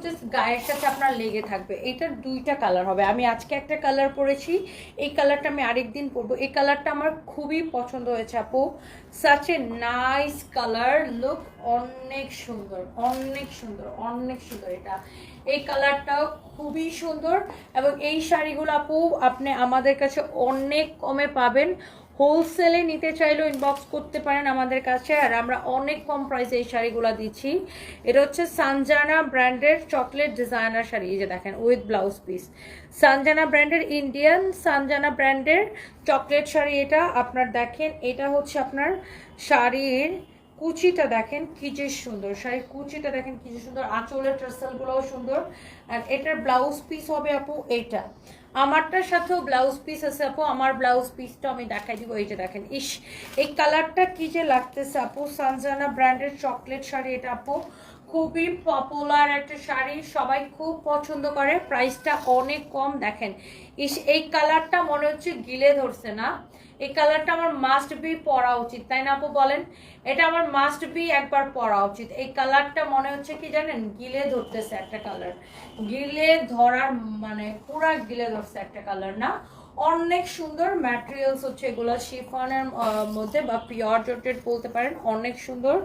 Just গায়ের সাথে আপনার লেগে থাকবে। এটার দুইটা কালার হবে, আমি আজকে একটা কালার পরেছি, এই কালারটা আমি আরেকদিন পরবো। এই কালারটা আমার খুবই পছন্দ হয়েছে আপু, such a nice colour, look অনেক সুন্দর অনেক সুন্দর অনেক সুন্দর। এটা এই কালারটাও খুবই সুন্দর এবং এই শাড়িগুলো আপু আপনি আমাদের কাছে অনেক কমে পাবেন। হোলসেলে নিতে চাইলেও ইনবক্স করতে পারেন আমাদের কাছে, আর আমরা অনেক কম প্রাইসে এই শাড়িগুলো দিচ্ছি। এটা হচ্ছে সানজানা ব্র্যান্ডের চকলেট ডিজাইনার শাড়ি, এই যে দেখেন উইথ ব্লাউজ পিস। সানজানা ব্র্যান্ডের, ইন্ডিয়ান সানজানা ব্র্যান্ডের চকলেট শাড়ি এটা আপনার। দেখেন এটা হচ্ছে আপনার শাড়ির কুচিটা দেখেন কি যে সুন্দর, শাড়ির কুচিটা দেখেন কি যে সুন্দর, আঁচলের টার্সেলগুলোও সুন্দর। আর এটার ব্লাউজ পিস হবে আপু এইটা, আমারটার সাথেও ব্লাউজ পিস আছে আপু, আমার ব্লাউজ পিসটা আমি দেখাই দিব। এই যে দেখেন, ইস এই কালারটা কি যে লাগতেছে আপু, সানজানা ব্র্যান্ডের চকলেট শাড়ি এটা আপু, খুবই পপুলার একটা শাড়ি, সবাই খুব পছন্দ করে, প্রাইসটা অনেক কম। দেখেন ইস এই কালারটা মনে হচ্ছে গিলে ধরছে না, এই কালারটা আমার মাস্ট বি পরা উচিত, তাই না আপু বলেন? এটা আমার মাস্ট বি একবার পরা উচিত। এই কালারটা মনে হচ্ছে কি জানেন, গিলে ধরতেছে একটা কালার, গিলে ধরার মানে পুরা গিলে ধরছে একটা কালার না, অনেক সুন্দর। ম্যাটেরিয়ালস হচ্ছে এগুলো শিফনের মধ্যে বা পিওর জর্জেট বলতে পারেন, অনেক সুন্দর।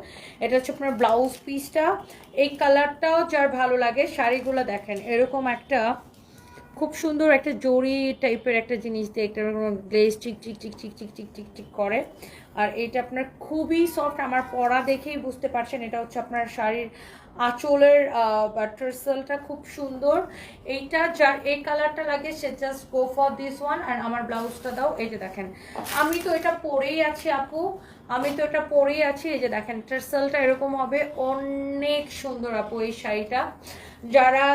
এটা হচ্ছে আপনার ব্লাউজ পিসটা। এই কালারটাও যার ভালো লাগে, শাড়িগুলো দেখেন এরকম একটা খুব সুন্দর একটা জরি টাইপের একটা জিনিস দিয়ে একটা গ্লেজ চিক চিক চিক চিক চিক চিক চিক চিক করে। আর এটা আপনার খুবই সফট, আমার পরা দেখেই বুঝতে পারছেন। এটা হচ্ছে আপনার শাড়ির আঁচলের টার্সেলটা খুব সুন্দর। এইটা যার এই কালারটা লাগে সে just go for this one. আর আমার ব্লাউজটা দাও, এই যে দেখেন আমি তো এটা পরেই আছি আপু, আমি তো এটা পরেই আছি। এই যে দেখেন টার্সেলটা এরকম হবে, অনেক সুন্দর আপু এই শাড়িটা। যারা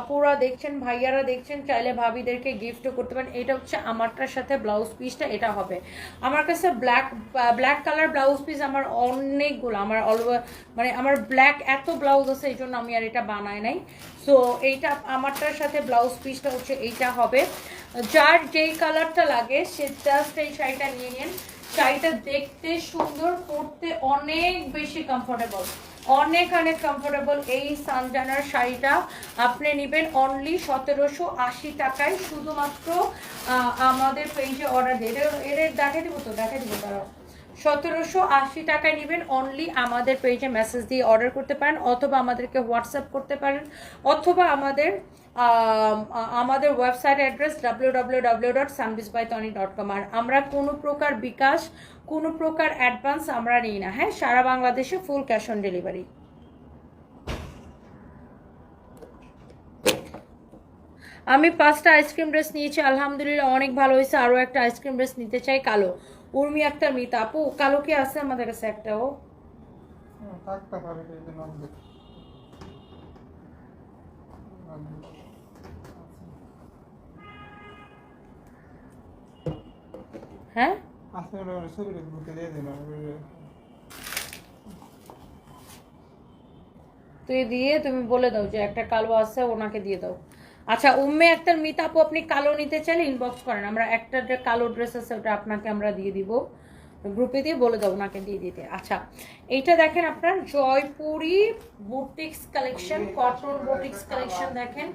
আপুরা দেখছেন, ভাইয়ারা দেখছেন, চাইলে ভাবিদেরকে গিফটও করতে পারেন। এটা হচ্ছে আমারটার সাথে ব্লাউজ পিসটা এটা হবে। আমার কাছে ব্ল্যাক কালার ব্লাউজ পিস আমার অনেকগুলো, আমার মানে আমার ব্ল্যাক এত ব্লাউজ আছে, এই জন্য আমি আর এটা বানাই নাই। সো এইটা আমারটার সাথে ব্লাউজ পিসটা হচ্ছে এইটা হবে। যার যেই কালারটা লাগে সে জাস্ট এই শাড়িটা নিয়ে নিন। শাড়িটা দেখতে সুন্দর, পরতে অনেক বেশি কমফোর্টেবল, অনেক অনেক কমফোর্টেবল। এই সানজানার শাড়িটা আপনি নেবেন অনলি 1780 টাকায়, শুধুমাত্র আমাদের পেজে অর্ডার দিয়ে এর দেখাই দিব তো, দেখাই দিব তারা 1780 টাকায় নেবেন অনলি। আমাদের পেজে মেসেজ দিয়ে অর্ডার করতে পারেন, অথবা আমাদেরকে হোয়াটসঅ্যাপ করতে পারেন, অথবা আমাদের ওয়েবসাইট অ্যাড্রেস www.sunbizbytony.com। আর আমরা কোনো প্রকার বিকাশ, কোনো প্রকার অ্যাডভান্স আমরা নিই না, হ্যাঁ, সারা বাংলাদেশে ফুল ক্যাশ অন ডেলিভারি। আমি 5টা আইসক্রিম ড্রেস নিয়েছি, আলহামদুলিল্লাহ অনেক ভালো হয়েছে। আরও একটা আইসক্রিম ড্রেস নিতে চাই, কালো। উর্মি আক্তার মিতা আপু, কালো কি আছে আমাদের কাছে একটাও? হ্যাঁ তুই দিয়ে তুমি বলে দাও যে একটা কালো আছে, ওনাকে দিয়ে দাও। আচ্ছা উম্মে আক্তার মিতা আপু, আপনি কালো নিতে চাইলে ইনবক্স করেন, আমরা একটা কালো ড্রেস আছে ওটা আপনাকে আমরা দিয়ে দিব, গ্রুপে দিয়ে বলে দাও ওনাকে দিয়ে দিতে। আচ্ছা এইটা দেখেন আপনার Jaipuri boutiques collection, cotton boutiques collection দেখেন।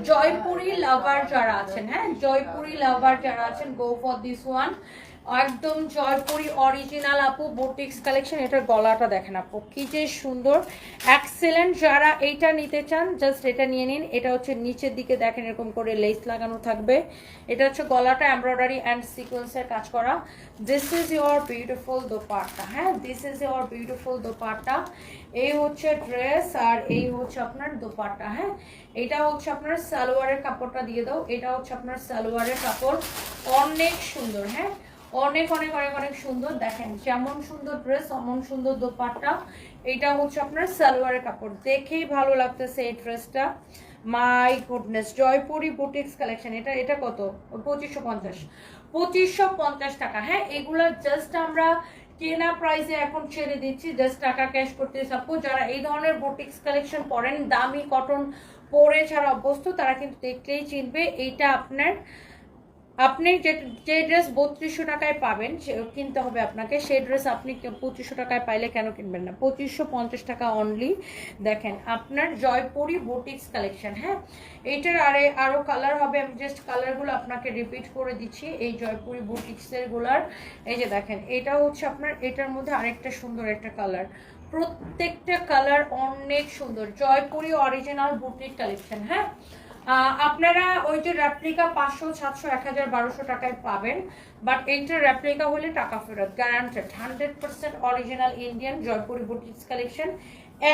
জয়পুরি লাভার যারা আছেন, হ্যাঁ জয়পুরি লাভার যারা আছেন, গো ফর দিস ওয়ান। একদম জয়পুরি অরিজিনাল আপু বুটিক্স কালেকশন। এটার গলাটা দেখেন আপু কি যে সুন্দর, এক্সেলেন্ট। যারা এইটা নিতে চান জাস্ট এটা নিয়ে নিন। এটা হচ্ছে নিচের দিকে দেখেন এরকম করে লেস লাগানো থাকবে। এটা হচ্ছে গলাটা এমব্রয়ডারি অ্যান্ড সিকোয়েন্সের কাজ করা। This is your beautiful dupatta, হ্যাঁ this is your beautiful dupatta. এই হচ্ছে ড্রেস আর এই হচ্ছে আপনার দোপাট্টা, হ্যাঁ এটা হচ্ছে আপনার সালোয়ারের কাপড়টা দিয়ে দাও। এটা হচ্ছে আপনার সালোয়ারের কাপড়, অনেক সুন্দর, হ্যাঁ অনেক অনেক অনেক অনেক সুন্দর। দেখেন যেমন সুন্দর ড্রেস অমন সুন্দর দোপাট্টা। এটা হচ্ছে আপনার সালোয়ারের কাপড়, দেখেই ভালো লাগতেছে এই ড্রেসটা। My goodness, Jaipuri boutiques collection. এটা এটা কত? 2550, 2550 টাকা। হ্যাঁ এগুলা জাস্ট আমরা কেনা প্রাইসে এখন ছেড়ে দিচ্ছি, জাস্ট টাকা ক্যাশ করতে। সাপোজ যারা এই ধরনের বুটিক্স কালেকশন পরেন, দামি কটন পরে ছাড়া অভ্যস্ত, তারা কিন্তু দেখলেই চিনবে। এইটা আপনার আপনি যে যে ড্রেস 3200 টাকায় পাবেন কিনতে হবে আপনাকে, সেই ড্রেস আপনি 2500 টাকায় পাইলে কেন কিনবেন না? 2550 টাকা অনলি। দেখেন আপনার জয়পুরি বুটিক্স কালেকশন। হ্যাঁ, এইটার আরও কালার হবে, আমি জাস্ট কালারগুলো আপনাকে রিপিট করে দিচ্ছি। এই জয়পুরি বুটিক্সের গুলার এই যে দেখেন, এটা হচ্ছে আপনার, এটার মধ্যে আরেকটা সুন্দর একটা কালার, প্রত্যেকটা কালার অনেক সুন্দর। Jaipuri original boutique collection. হ্যাঁ, আপনারা ওই যে রেপ্লিকা 500 700 1000 1200 টাকায় পাবেন, বাট এইটার রেপ্লিকা হলে টাকা ফেরত guaranteed. 100% original Indian Jaipuri boutiques collection.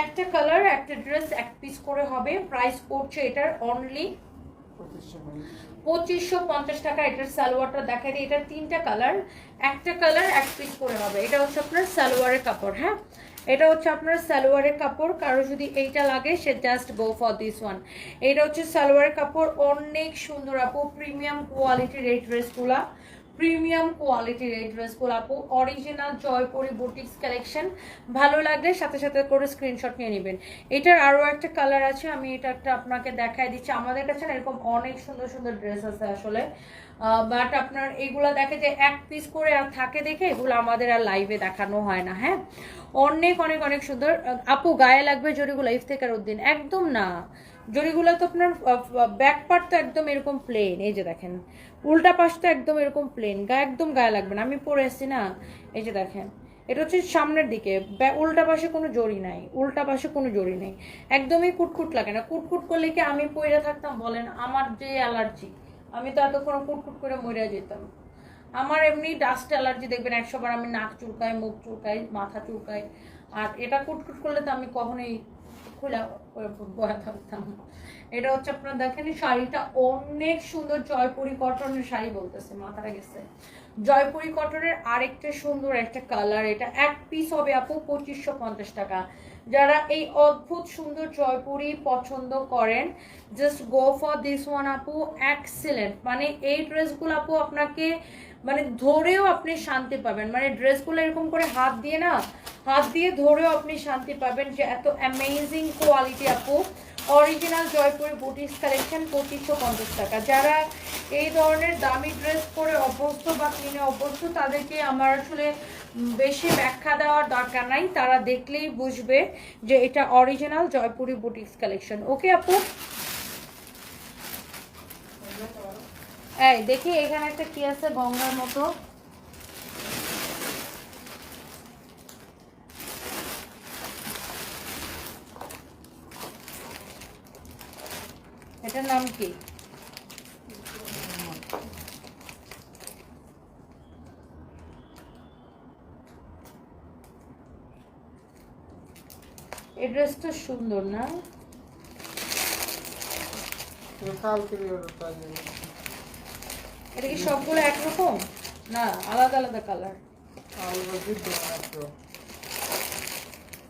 একটা কালার একটা ড্রেস এক পিস করে হবে। প্রাইস পড়ছে এটার অনলি 2550 টাকা। এটার সালোয়ারটা দেখাই দিই, এটার 3টা কালার, একটা কালার এক পিস করে হবে। এটা হচ্ছে আপনার সালোয়ারের কাপড়। হ্যাঁ, এটা হচ্ছে আপনার সালোয়ারের কাপড়। কারো যদি এইটা লাগে সে just go for this one. এটা হচ্ছে সালোয়ারের কাপড়, অনেক সুন্দর আপু, প্রিমিয়াম কোয়ালিটির এই ড্রেসগুলা, প্রিমিয়াম কোয়ালিটির এই ড্রেসগুলো আপু, অরিজিনাল জয়পুরি বুটিক্স কালেকশন। ভালো লাগলে সাথে সাথে করে স্ক্রিনশট নিয়ে নেবেন। এটার আরও একটা কালার আছে, আমি এটা একটা আপনাকে দেখাই দিচ্ছি। আমাদের কাছে না এরকম অনেক সুন্দর সুন্দর ড্রেস আছে আসলে, বাট আপনার এগুলো দেখে যে এক পিস করে আর থাকে দেখে এগুলো আমাদের আর লাইভে দেখানো হয় না। হ্যাঁ, অনেক অনেক অনেক সুন্দর আপু। গায়ে লাগবে জরিগুলো ইফতেখার উদ্দিন? একদম না, জরিগুলো তো আপনার ব্যাক পার্ট তো একদম এরকম প্লেন, এই যে দেখেন উল্টা পাশ তো একদম এরকম প্লেন, একদম গায়ে লাগবে না। আমি পরে এসছি না, এই যে দেখেন এটা হচ্ছে সামনের দিকে, উল্টা পাশে কোনো জড়ি নাই, উল্টা পাশে কোনো জড়ি নেই, একদমই কুটকুট লাগে না। কুটকুট করলে কি আমি পরে থাকতাম বলেন? আমার যে অ্যালার্জি, আমি তো এতক্ষণ কুটকুট করে মরে যেতাম। আমার এমনি ডাস্ট অ্যালার্জি, দেখবেন 100 বার আমি নাক চুলকাই, মুখ চুলকাই, মাথা চুলকাই, আর এটা কুটকুট করলে তো আমি কখনোই খোলা বয়া থাকতাম। এটা হচ্ছে আপনার দেখেন শাড়িটা অনেক সুন্দর, জয়পুরি কটনের শাড়ি বলতেছে, মাথাটা গেছে। জয়পুরি কটনের আরেকটা সুন্দর একটা কালার, এটা এক পিস হবে আপু 2550 টাকা। যারা এই অদ্ভুত সুন্দর জয়পুরি পছন্দ করেন just go for this one আপু, এক্সেলেন্ট। মানে এই ড্রেসগুলো আপু আপনাকে মানে ধরেও আপনি শান্তি পাবেন, মানে ড্রেসগুলো এরকম করে হাত দিয়ে না, হাত দিয়ে ধরেও আপনি শান্তি পাবেন যে এত অ্যামেজিং কোয়ালিটি আপু। অরিজিনাল জয়পুরি বুটিক্স কালেকশন 2550 টাকা। যারা এই ধরনের দামি ড্রেস পরে অভ্যস্ত বা কিনে অভ্যস্ত তাদেরকে আমার আসলে বেশি ব্যাখ্যা দেওয়ার দরকার নাই, তারা দেখলেই বুঝবে যে এটা অরিজিনাল জয়পুরি বুটিক্স কালেকশন। ওকে আপু, এই দেখি এখানে একটা কি আছে গঙ্গার মতো, এটার নাম কি? এই ড্রেসটা সুন্দর না? এটা কি সবগুলো একরকম না, আলাদা আলাদা কালার?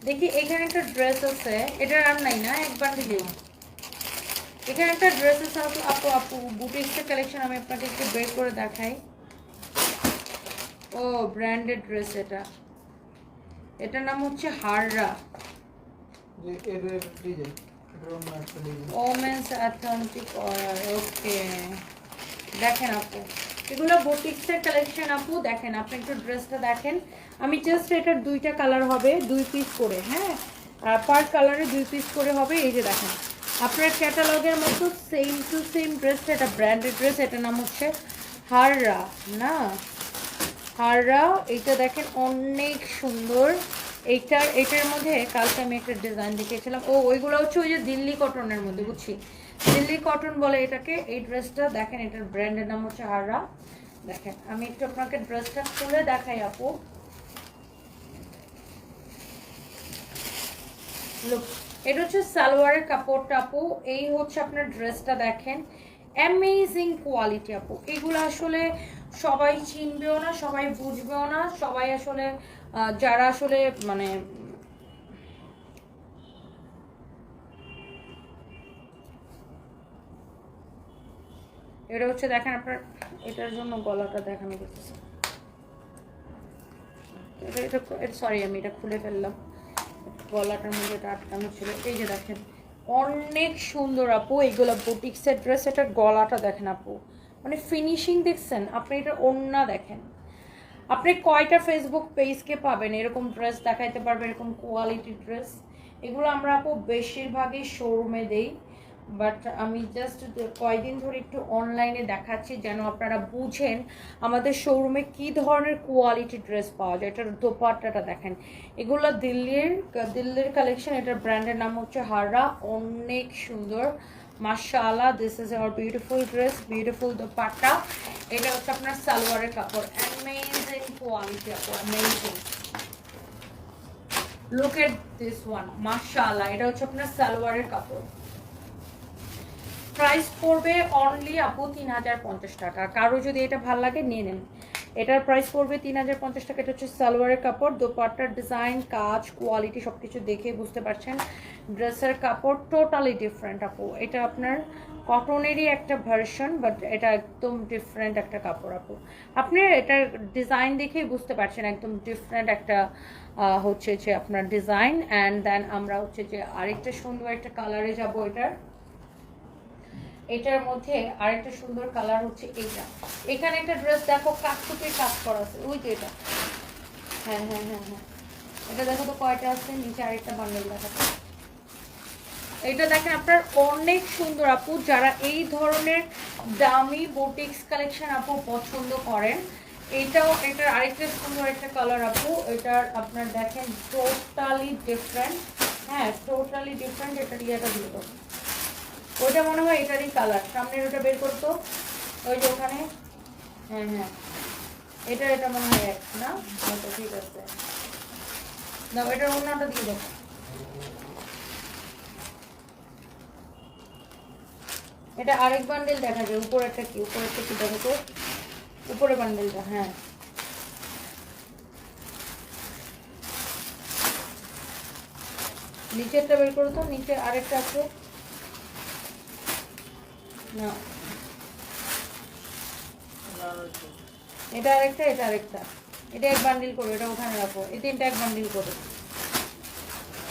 দেখি এখানে একটা ড্রেস আছে, এটার আর নাই না, একবার দিও। এখানে একটা ড্রেস আছে আপু, আপু আপু বুটিক্সের কালেকশন আমি আপনাকে একটু বের করে দেখাই। ও ব্র্যান্ডেড ড্রেস, এটা এটার নাম হচ্ছে হাররা, ওমেন্স অথেন্টিক অর্ডার। ওকে, দেখেন আপু এগুলো বুটিক্সের কালেকশন আপু। দেখেন আপনি একটু ড্রেসটা দেখেন, আমি জাস্ট এটার 2টা কালার হবে, 2 পিস করে। হ্যাঁ, পার কালারে 2 পিস করে হবে। এই যে দেখেন আপনার ক্যাটালগের মতো সেম টু সেম ড্রেসটা, এটা ব্র্যান্ডেড ড্রেস, এটার নাম হচ্ছে হাররা না, হাররা। এইটা দেখেন অনেক সুন্দর। এটার মধ্যে কালকে আমি একটা ডিজাইন দেখিয়েছিলাম, ওইগুলো হচ্ছে ওই যে দিল্লি কটনের মধ্যে, বুঝছি দিল্লি কটন বলে এটাকে। এই ড্রেসটা দেখেন, এটার ব্র্যান্ডের নাম হচ্ছে হাররা। দেখেন আমি একটু আপনাকে ড্রেসটা খুলে দেখাই আপু। লুক, এটা হচ্ছে সালোয়ারের কাপড়টা আপু, এই হচ্ছে আপনার ড্রেসটা দেখেন, অ্যামেজিং কোয়ালিটি আপু। এগুলো আসলে সবাই চিনবেও না, সবাই বুঝবেও না, সবাই আসলে যারা আসলে মানে এটা হচ্ছে দেখেন আপনার, এটার জন্য গলাটা দেখানো করতেছে, এটা সরি আমি এটা খুলে ফেললাম, গলাটার মধ্যে এটা আটকানো ছিল। এই যে দেখেন অনেক সুন্দর আপু, এইগুলো বুটিক্সের ড্রেস, এটার গলাটা দেখেন আপু, মানে ফিনিশিং দেখছেন আপনি, এটা ওড়না দেখেন। আপনি কয়টা ফেসবুক পেজকে পাবেন এরকম ড্রেস দেখাইতে পারবে, এরকম কোয়ালিটির ড্রেস? এগুলো আমরা আপু বেশিরভাগই শোরুমে দেই, বাট আমি জাস্ট কয়দিন ধরে একটু অনলাইনে দেখাচ্ছি যেন আপনারা বুঝেন আমাদের শোরুমে কি ধরনের কোয়ালিটি ড্রেস পাওয়া যায়। এটার দোপাট্টাটা দেখেন, এগুলো দিল্লির কালেকশন। এটার ব্র্যান্ডের নাম হচ্ছে হাররা, অনেক সুন্দর মাশাআল্লাহ। This is our beautiful dress, beautiful dupatta. এটা হচ্ছে আপনার সালোয়ারের কাপড়, অ্যামেজিং কোয়ালিটি আপু, amazing. Look at this one, মাশাআল্লাহ। এটা হচ্ছে আপনার সালোয়ারের কাপড়। প্রাইস পড়বে অনলি আপু 3050 টাকা। কারো যদি এটা ভালো লাগে নিয়ে নেন। এটার প্রাইস পড়বে 3050 টাকা। এটা হচ্ছে সালোয়ারের কাপড়, দোপাট্টার ডিজাইন, কাজ, কোয়ালিটি সবকিছু দেখে বুঝতে পারছেন। ড্রেসের কাপড় টোটালি ডিফারেন্ট আপু। এটা আপনার কটনেরই একটা ভার্সন, বাট এটা একদম ডিফারেন্ট একটা কাপড় আপু। আপনি এটার ডিজাইন দেখেই বুঝতে পারছেন একদম ডিফারেন্ট একটা হচ্ছে যে আপনার ডিজাইন। অ্যান্ড দেন আমরা হচ্ছে যে আরেকটা সুন্দর একটা কালারে যাব। এটার মধ্যে আরেকটা সুন্দর কালার হচ্ছে এইটা। এখানে একটা ড্রেস দেখো কাঠকুটির কাজ করা আছে, ওই যে এটা। হ্যাঁ হ্যাঁ হ্যাঁ হ্যাঁ, এটা দেখো তো কয়টা আছে, নিচে আরেকটা বান্ডেল দেখাচ্ছে। এটা দেখেন আপনার অনেক সুন্দর আপু। যারা এই ধরনের দামি বুটিক্স কালেকশন আপু পছন্দ করেন, এটার আরেকটা সুন্দর একটা কালার আপু। এটার আপনার দেখেন টোটালি ডিফারেন্ট। হ্যাঁ টোটালি ডিফারেন্ট। এটার ইয়েটা দিয়ে দেবো, ওইটা মনে হয় এটারই কালার। সামনের ওটা বের করতো, ওই যে ওখানে। হ্যাঁ হ্যাঁ, এটা মনে হয় এক না? আচ্ছা ঠিক আছে, দাও এটার অন্যটা দিয়ে দাও। এটা আরেক বান্ডেল দেখা যায়। উপরেরটা কি দেখো তো, উপরে বান্ডেলটা। হ্যাঁ নিচেরটা বের করো তো, নিচে আরেকটা আছে না? এটা আরেকটা, এটা আরেকটা। এটা এক বান্ডিল করে, এটা ওখানে রাখো। এই তিনটা এক বান্ডিল করে,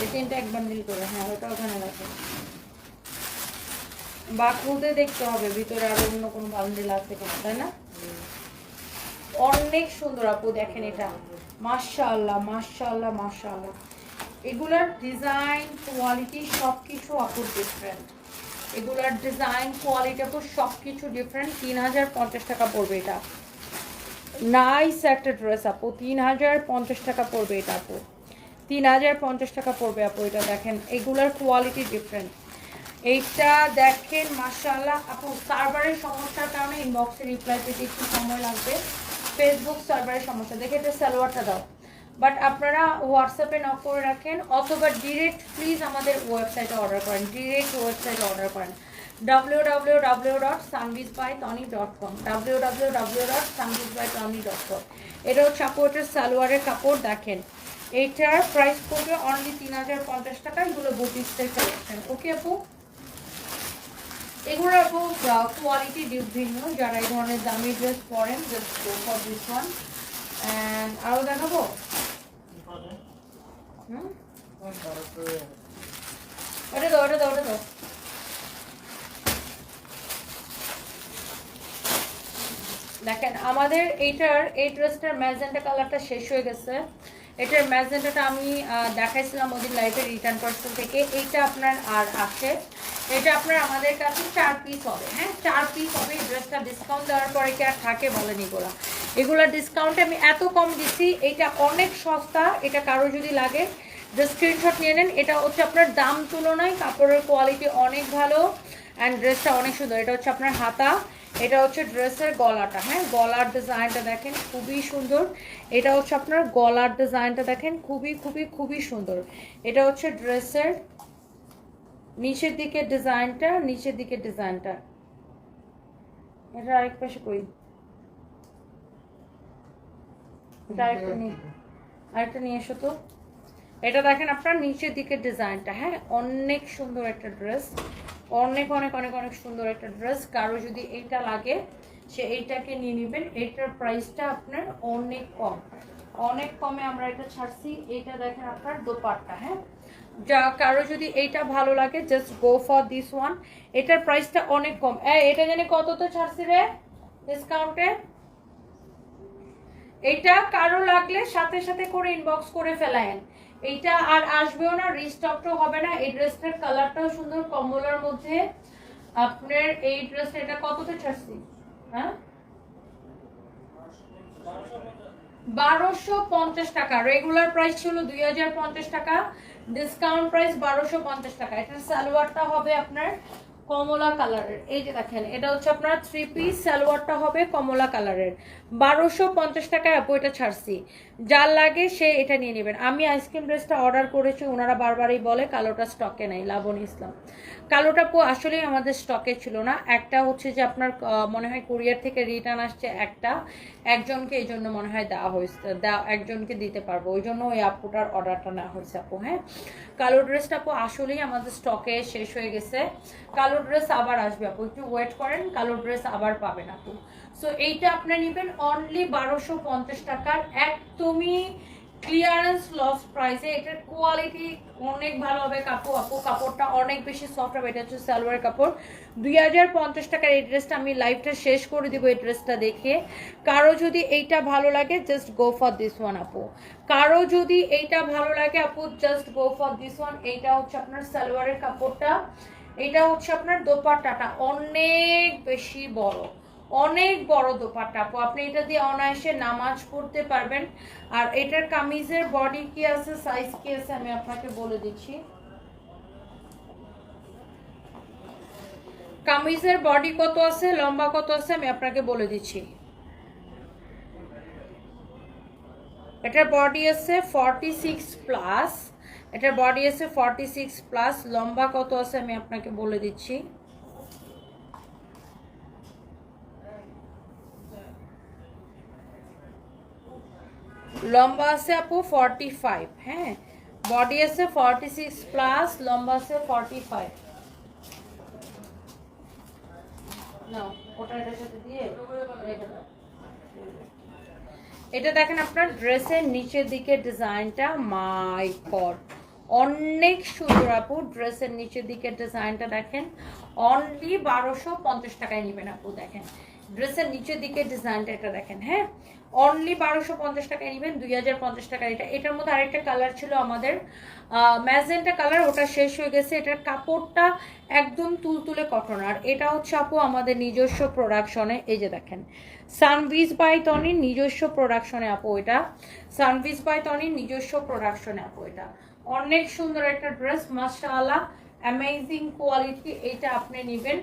এই তিনটা এক বান্ডিল করে। হ্যাঁ ওটা ওখানে রাখো। বা খুঁজে দেখতে হবে ভিতরে আর অন্য কোনো বান্ডিল আছে কিনা, তাই না? অনেক সুন্দর আপু, দেখেন এটা। মাশাআল্লাহ মাশাআল্লাহ মাশাআল্লাহ। এগুলার ডিজাইন কোয়ালিটি সবকিছু আপু ডিফারেন্ট। এগুলার ডিজাইন কোয়ালিটি আপু সবকিছু ডিফারেন্ট। 3050 টাকা পড়বে এটা। নাইস একটা ড্রেস আপু, 3050 টাকা পড়বে এটা আপু। 3050 টাকা পড়বে আপু। এটা দেখেন এগুলার কোয়ালিটি ডিফারেন্ট। এইটা দেখেন মাশাআল্লাহ আপু। সার্ভারের সমস্যার কারণে ইনবক্সে রিপ্লাই পেতে একটু সময় লাগবে, ফেসবুক সার্ভারের সমস্যা। দেখে এটা সালোয়ারটা দাও। বাট আপনারা হোয়াটসঅ্যাপে নক করে রাখেন অথবা ডিরেক্ট প্লিজ আমাদের ওয়েবসাইটে অর্ডার করেন, ডিরেক্ট ওয়েবসাইটে অর্ডার করেন www.sanvizbytony.com www.sanvizbytony.com। এটা হচ্ছে আপু এটার সালোয়ারের কাপড়। দেখেন এইটার প্রাইস পড়বে অনলি 3050 টাকা। এগুলো বুটিক্সের কালেকশন। ওকে আপু, এগুলো আপু কোয়ালিটি ভিন্ন। যারা এই ধরনের দামি ড্রেস পরেন just go for this one. And আরও দেখাবো। ওটা দাও, ওটা দাও, ওটা দাও। দেখেন আমাদের এইটার এই ড্রেসটার ম্যাজেন্টা কালারটা শেষ হয়ে গেছে। এটার ম্যাজেন্টাটা আমি দেখাইছিলাম ওদের লাইভের রিটার্ন পার্সেল থেকে। এইটা আপনার আর আসে, এটা আপনার আমাদের কাছে 4 পিস হবে। হ্যাঁ 4 পিস হবে। এই ড্রেসটা ডিসকাউন্ট দেওয়ার পরে কি আর থাকে বলেন? এগুলা ডিসকাউন্টে আমি এত কম দিচ্ছি। এটা অনেক সস্তা। এটা কারো যদি লাগে জাস্ট স্ক্রিনশট নিয়ে নেন। এটা হচ্ছে আপনার দাম তুলনায় কাপড়ের কোয়ালিটি অনেক ভালো অ্যান্ড ড্রেসটা অনেক সুন্দর। এটা হচ্ছে আপনার হাতা, এটা হচ্ছে ড্রেসের গলাটা। হ্যাঁ গলার ডিজাইনটা দেখেন খুবই সুন্দর। এটা হচ্ছে আপনার গলার ডিজাইনটা দেখেন খুবই খুবই খুবই সুন্দর। এটা হচ্ছে ড্রেসের নিচের দিকে ডিজাইনটা, নিচের দিকে ডিজাইনটা। এটা আরেক পাশে কই, এটা আরেকটা নিয়ে এসো তো। এটা দেখেন আপনার নিচের দিকে ডিজাইনটা। হ্যাঁ অনেক সুন্দর একটা ড্রেস, অনেক অনেক অনেক অনেক সুন্দর একটা ড্রেস। কারো যদি এইটা লাগে সে এইটাকে নিয়ে নেবেন। এটার প্রাইসটা আপনার অনেক কম, অনেক কমে আমরা এটা ছাড়ছি। এটা দেখেন আপনার দোপাট্টা। হ্যাঁ যা কারো যদি এইটা ভালো লাগে just go for this one. এটার প্রাইসটা অনেক কম। এটা জানি কত তো ছাড়ছি রে? ডিসকাউন্টে। এটা কারো লাগলে সাথে সাথে করে ইনবক্স করে ফেলায়েন, এইটা আর আসবেও না, রিস্টকটাও হবে না। এই ড্রেসটার কালারটাও সুন্দর কমলার মধ্যে। আপনার এই ড্রেসটা এটা কততে ছাড়ছি? হ্যাঁ 1250 টাকা। রেগুলার প্রাইস ছিল 2050 টাকা, ডিসকাউন্ট প্রাইস 1250 টাকা। এটার সালোয়ারটা হবে আপনার কমলা কালারের। এই যে দেখেন, এটা হচ্ছে আপনার 3 পিস, সালোয়ারটা হবে কমলা কালারের। 1250 টাকায় আপু এটা ছাড়ছি। যার লাগে সে এটা নিয়ে নেবেন। আমি আইসক্রিম ড্রেসটা অর্ডার করেছি, ওনারা বারবারই বলে কালোটা স্টকে নেই। লাবণী ইসলাম, কালোটা আপু আসলেই আমাদের স্টকে ছিল না। একটা হচ্ছে যে আপনার মনে হয় কুরিয়ার থেকে রিটার্ন আসছে একটা, একজনকে এই জন্য মনে হয় দেওয়া হয়েছে, একজনকে দিতে পারবো, ওই জন্য ওই আপুটার অর্ডারটা নেওয়া হয়েছে আপু। হ্যাঁ, কালো ড্রেসটা আপু আসলেই আমাদের স্টকে শেষ হয়ে গেছে। কালো ড্রেস আবার আসবে আপু, একটু ওয়েট করেন, কালো ড্রেস আবার পাবেন আপু। সো এইটা আপনি নেবেন অনলি 1250 টাকার, একদমই ক্লিয়ারেন্স লস প্রাইসে। এটার কোয়ালিটি অনেক ভালো হবে কাপড় আপু, কাপড়টা অনেক বেশি সফট হবে। এটা হচ্ছে সালোয়ার কাপড়। 2050 টাকার এই ড্রেসটা আমি লাইভটা শেষ করে দিব এই ড্রেসটা দেখে। কারো যদি এইটা ভালো লাগে just go for this one আপু, কারো যদি এইটা ভালো লাগে আপু just go for this one. এইটা হচ্ছে আপনার সালোয়ারের কাপড়টা, এটা হচ্ছে আপনার দোপাট্টাটা অনেক বেশি বড়, অনেক বড় দোপাট্টা আপু। আপনি এটা দিয়ে অনায়াসে নামাজ পড়তে পারবেন। আর এটার কামিজের বডি কি আছে, সাইজ কি আছে আমি আপনাকে বলে দিচ্ছি। কামিজের বডি কত আছে, লম্বা কত আছে আমি আপনাকে বলে দিচ্ছি। এটার বডি আছে 46 প্লাস, এটার বডি আছে 46 প্লাস, লম্বা কত আছে আমি আপনাকে বলে দিচ্ছি। লম্বা আছে আপু 45, হ্যাঁ, বডি আছে 46 প্লাস, লম্বা আছে 45। নাও ওটা এটার সাথে দিয়ে রেখে দাও। এটা দেখেন আপনার ড্রেসের নিচের দিকে ডিজাইনটা, মাই গড অনেক সুন্দর আপু। ড্রেসের নিচের দিকে ডিজাইনটা দেখেন, অনলি 1250 টাকায় নেবেন আপু। দেখেন ড্রেসের নিচের দিকে ডিজাইনটা, এটা দেখেন, হ্যাঁ, অনলি 1250 টাকায় নেবেন। 2050 টাকা এটা। এটার মধ্যে আরেকটা কালার ছিল আমাদের ম্যাজেন্টা কালার, ওটা শেষ হয়ে গেছে। এটার কাপড়টা একদম তুলতুলে কটন। আর এটা হচ্ছে আপু আমাদের নিজস্ব প্রোডাকশনে। এই যে দেখেন সানভিজ বাই তনির নিজস্ব প্রোডাকশনে আপু, এটা সানভিজ বাই তনির নিজস্ব প্রোডাকশনে আপু। এটা অনেক সুন্দর একটা ড্রেস, মাশাআল্লাহ, অ্যামেজিং কোয়ালিটি। এইটা আপনি নেবেন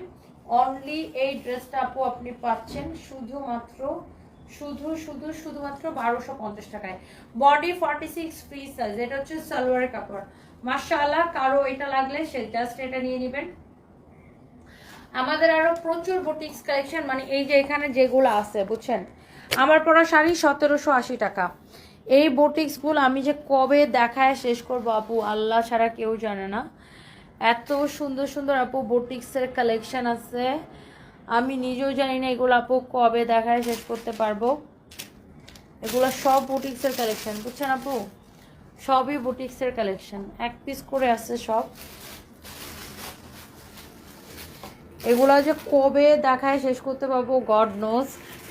অনলি, এই ড্রেসটা আপু আপনি পাচ্ছেন শুধুমাত্র 1250 টাকায়। বডি 46 ফ্রি সাইজ, এটা হচ্ছে সালোয়ারের কাপড়। মাশাআল্লাহ, কারো এটা লাগলে সে জাস্ট এটা নিয়ে নেবেন। আমাদের আরো প্রচুর বুটিক্স কালেকশন, মানে এই যে এখানে যেগুলো আছে বুঝছেন, আমার পরা শাড়ি 1780 টাকা। এই বুটিক্সগুলো আমি যে কবে দেখায় শেষ করবো আপু আল্লাহ ছাড়া কেউ জানে না। এত সুন্দর সুন্দর আপু বুটিক্সের কালেকশন আছে, আমি নিজেও জানি না এগুলো আপু কবে দেখায় শেষ করতে পারবো। এগুলো সব বুটিক্সের কালেকশন বুঝছেন আপু, সবই বুটিক্সের কালেকশন, এক পিস করে আছে সব। এগুলো যে কবে দেখায় শেষ করতে পারবো গড নোজ,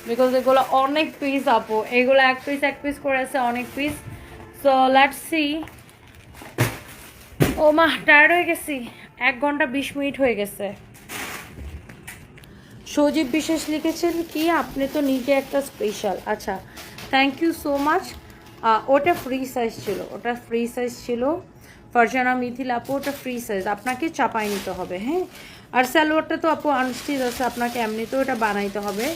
বিকজ এগুলো অনেক পিস আপু, এগুলো এক পিস করে আছে, অনেক পিস। So let's see. ও মা টায়ার্ড হয়ে গেছি, 1 ঘন্টা 20 মিনিট হয়ে গেছে। সজীব বিশেষ লিখেছেন কি আপনি তো নিজে একটা স্পেশাল। আচ্ছা, থ্যাংক ইউ সো মাচ। ওটা ফ্রি সাইজ ছিল, ওটা ফ্রি সাইজ ছিল। ফারজানা মিথিল আপু ওটা ফ্রি সাইজ, আপনাকে চাপাই নিতে হবে। হ্যাঁ, আর সালোয়ারটা তো আপু আনস্টিচ আছে, আপনাকে এমনিতেও ওটা বানাইতে হবে।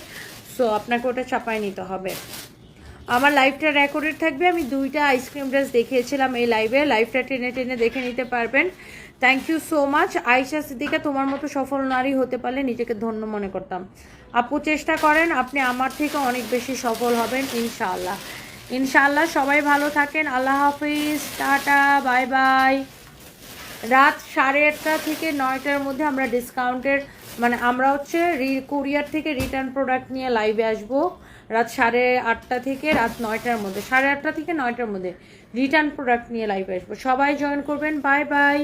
সো আপনাকে ওটা চাপাই নিতে হবে। আমার লাইভটা রেকর্ডেড থাকবে, আমি 2টা আইসক্রিম ড্রেস দেখিয়েছিলাম এই লাইভে, লাইভটা টেনে টেনে দেখে নিতে পারবেন। Thank you so much. Ayesha Siddika, তোমার মতো সফল নারী হতে পারলে নিজেকে ধন্য মনে করতাম। আপু চেষ্টা করেন, আপনি আমার থেকে অনেক বেশি সফল হবেন ইনশাআল্লাহ। ইনশাআল্লাহ সবাই ভালো থাকেন, আল্লাহ হাফিজ, টাটা, বাই বাই। রাত 8:30 থেকে 9টার মধ্যে আমরা ডিসকাউন্টের, মানে আমরা হচ্ছে কুরিয়ার থেকে রিটার্ন প্রোডাক্ট নিয়ে লাইভে আসবো। রাত 8:30 থেকে রাত 9টার মধ্যে, 8:30 থেকে 9টার মধ্যে রিটার্ন প্রোডাক্ট নিয়ে লাইভে আসবো। সবাই জয়েন করবেন, বাই বাই।